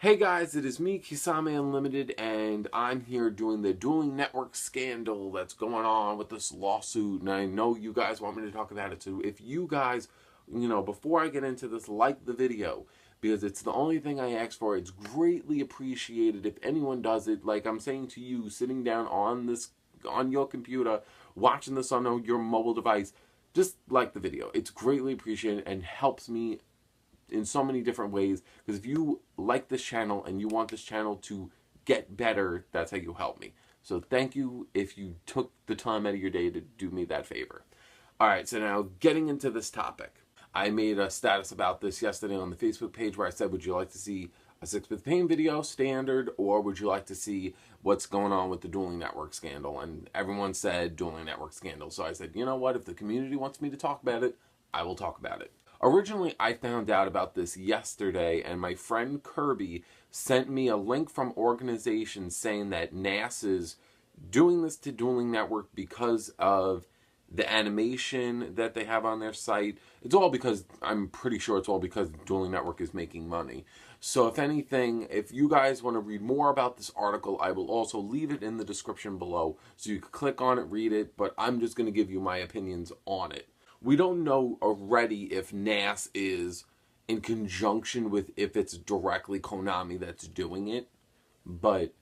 Hey guys, it is me, Kisame Unlimited, and I'm here doing the Dueling Network scandal that's going on with this lawsuit, and I know you guys want me to talk about it too. If you guys, before I get into this, like the video, because it's the only thing I ask for. It's greatly appreciated if anyone does it. Like I'm saying to you, sitting down on your computer, watching this on your mobile device, just like the video. It's greatly appreciated and helps me in so many different ways, because if you like this channel and you want this channel to get better, that's how you help me. So thank you if you took the time out of your day to do me that favor. Alright, so now getting into this topic. I made a status about this yesterday on the Facebook page where I said, would you like to see a 6-bit pain video standard, or would you like to see what's going on with the Dueling Network scandal? And everyone said Dueling Network scandal. So I said, you know what, if the community wants me to talk about it, I will talk about it. Originally, I found out about this yesterday, and my friend Kirby sent me a link from organizations saying that NASA's doing this to Dueling Network because of the animation that they have on their site. It's all because, I'm pretty sure it's all because Dueling Network is making money. So if anything, if you guys want to read more about this article, I will also leave it in the description below, so you can click on it, read it, but I'm just going to give you my opinions on it. We don't know already if NAS is in conjunction with, if it's directly Konami that's doing it, but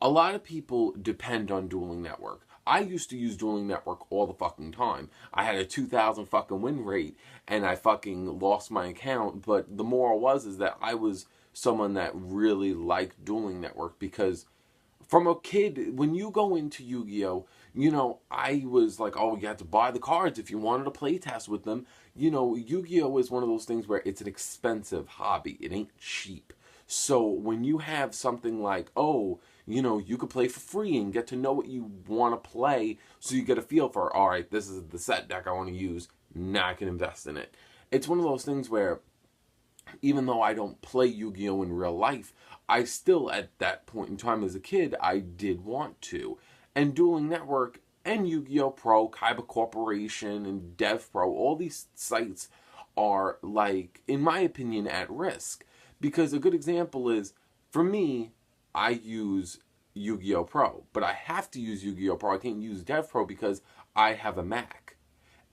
a lot of people depend on Dueling Network. I used to use Dueling Network all the fucking time. I had a 2,000 fucking win rate, and I fucking lost my account, but the moral was is that I was someone that really liked Dueling Network, because from a kid, when you go into Yu-Gi-Oh, I was like, oh, you had to buy the cards if you wanted to play test with them. Yu-Gi-Oh is one of those things where it's an expensive hobby. It ain't cheap. So when you have something like, oh, you could play for free and get to know what you want to play, so you get a feel for, all right, this is the set deck I want to use, now I can invest in it. It's one of those things where, even though I don't play Yu-Gi-Oh in real life, I still, at that point in time as a kid, I did want to. And Dueling Network and Yu-Gi-Oh Pro, Kaiba Corporation, and Dev Pro, all these sites are, like, in my opinion, at risk. Because a good example is, for me, I use Yu-Gi-Oh Pro, but I have to use Yu-Gi-Oh Pro. I can't use Dev Pro because I have a Mac.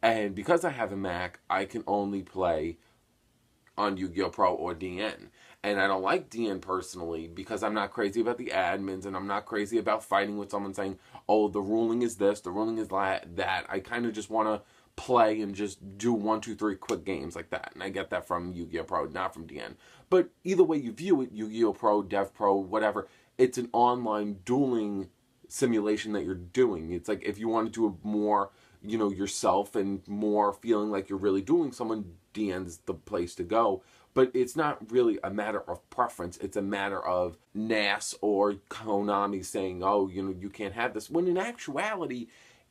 And because I have a Mac, I can only play on Yu-Gi-Oh Pro or DN. And I don't like DN personally because I'm not crazy about the admins, and I'm not crazy about fighting with someone saying, oh, the ruling is this, the ruling is that. I kind of just want to play and just do 1, 2, 3 quick games like that. And I get that from Yu-Gi-Oh Pro, not from DN. But either way you view it, Yu-Gi-Oh Pro, Dev Pro, whatever, it's an online dueling simulation that you're doing. It's like if you want to do a more, yourself and more feeling like you're really dueling someone, DN's the place to go. But it's not really a matter of preference. It's a matter of NAS or Konami saying, oh, you can't have this. When in actuality,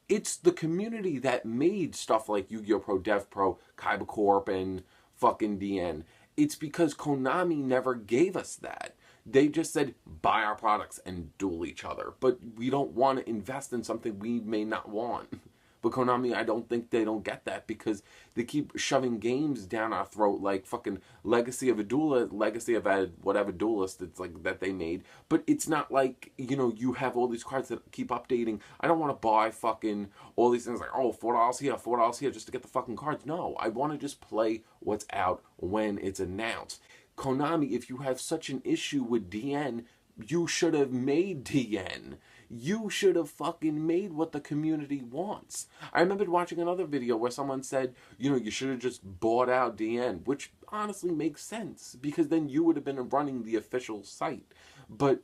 it's the community that made stuff like Yu-Gi-Oh! Pro, Dev Pro, Kaiba Corp, and fucking DN. It's because Konami never gave us that. They just said, buy our products and duel each other. But we don't want to invest in something we may not want. But Konami, I don't think they don't get that, because they keep shoving games down our throat like fucking Legacy of a Duelist, Legacy of a whatever Duelist it's like that they made. But it's not like, you have all these cards that keep updating. I don't want to buy fucking all these things like, oh, $4 here, $4 here just to get the fucking cards. No, I want to just play what's out when it's announced. Konami, if you have such an issue with DN, you should have made DN. You should have fucking made what the community wants. I remember watching another video where someone said, you should have just bought out DN, which honestly makes sense, because then you would have been running the official site. But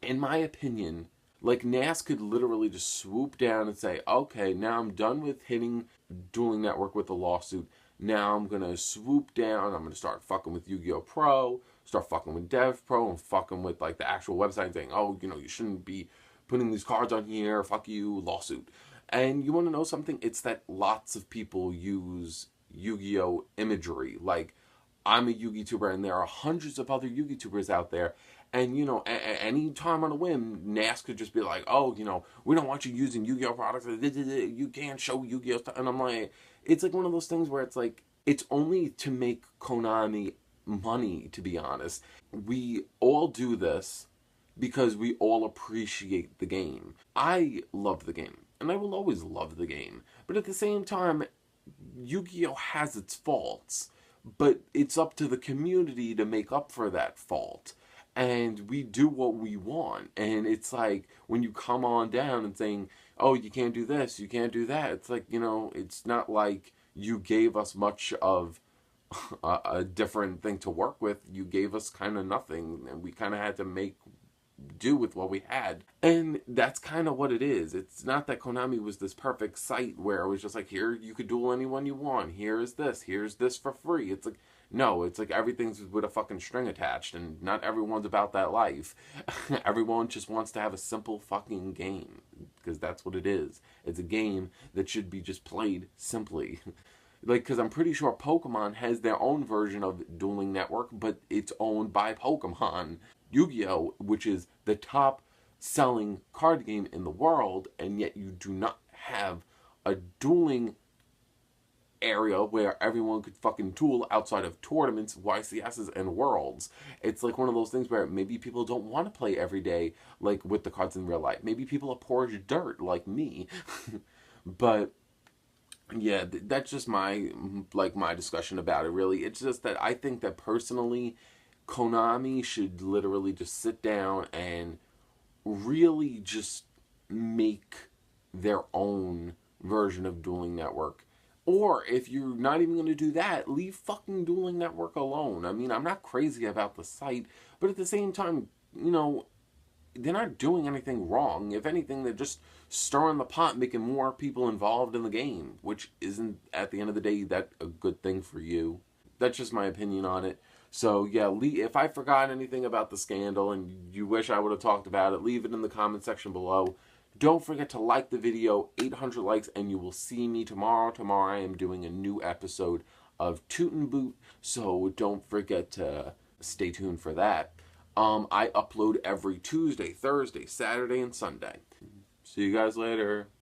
in my opinion, like, NAS could literally just swoop down and say, okay, now I'm done with hitting Dueling Network with a lawsuit. Now I'm going to swoop down, I'm going to start fucking with Yu-Gi-Oh! Pro, start fucking with Dev Pro, and fucking with, like, the actual website saying, oh, you shouldn't be putting these cards on here, fuck you, lawsuit. And you want to know something? It's that lots of people use Yu-Gi-Oh! Imagery. Like, I'm a Yu-Gi tuber, and there are hundreds of other Yu-Gi tubers out there. And, any time on a whim, NAS could just be like, oh, we don't want you using Yu-Gi-Oh! Products. You can't show Yu-Gi-Oh! stuff. And I'm like, it's like one of those things where it's like, it's only to make Konami money, to be honest. We all do this because we all appreciate the game. I love the game, and I will always love the game. But at the same time, Yu-Gi-Oh has its faults, but it's up to the community to make up for that fault. And we do what we want. And it's like when you come on down and saying, "Oh, you can't do this, you can't do that." It's like, it's not like you gave us much of a different thing to work with. You gave us kind of nothing, and we kind of had to make do with what we had. And that's kind of what it is. It's not that Konami was this perfect site where it was just like, here, you could duel anyone you want. Here's this for free. It's like, no, it's like everything's with a fucking string attached, and not everyone's about that life. Everyone just wants to have a simple fucking game, because that's what it is. It's a game that should be just played simply. Like, because I'm pretty sure Pokemon has their own version of Dueling Network, but it's owned by Pokemon. Yu-Gi-Oh, which is the top selling card game in the world, and yet you do not have a dueling area where everyone could fucking duel outside of tournaments, YCSs, and worlds. It's like one of those things where maybe people don't want to play every day, like with the cards in real life. Maybe people are poor as dirt, like me. But yeah, that's just my discussion about it, really. It's just that I think that personally, Konami should literally just sit down and really just make their own version of Dueling Network. Or if you're not even going to do that, leave fucking Dueling Network alone. I mean, I'm not crazy about the site, but at the same time, they're not doing anything wrong. If anything, they're just stirring the pot, making more people involved in the game, which isn't, at the end of the day, that a good thing for you. That's just my opinion on it. So, yeah, if I forgot anything about the scandal and you wish I would have talked about it, leave it in the comment section below. Don't forget to like the video, 800 likes, and you will see me tomorrow. Tomorrow I am doing a new episode of Toot and Boot, so don't forget to stay tuned for that. I upload every Tuesday, Thursday, Saturday, and Sunday. See you guys later.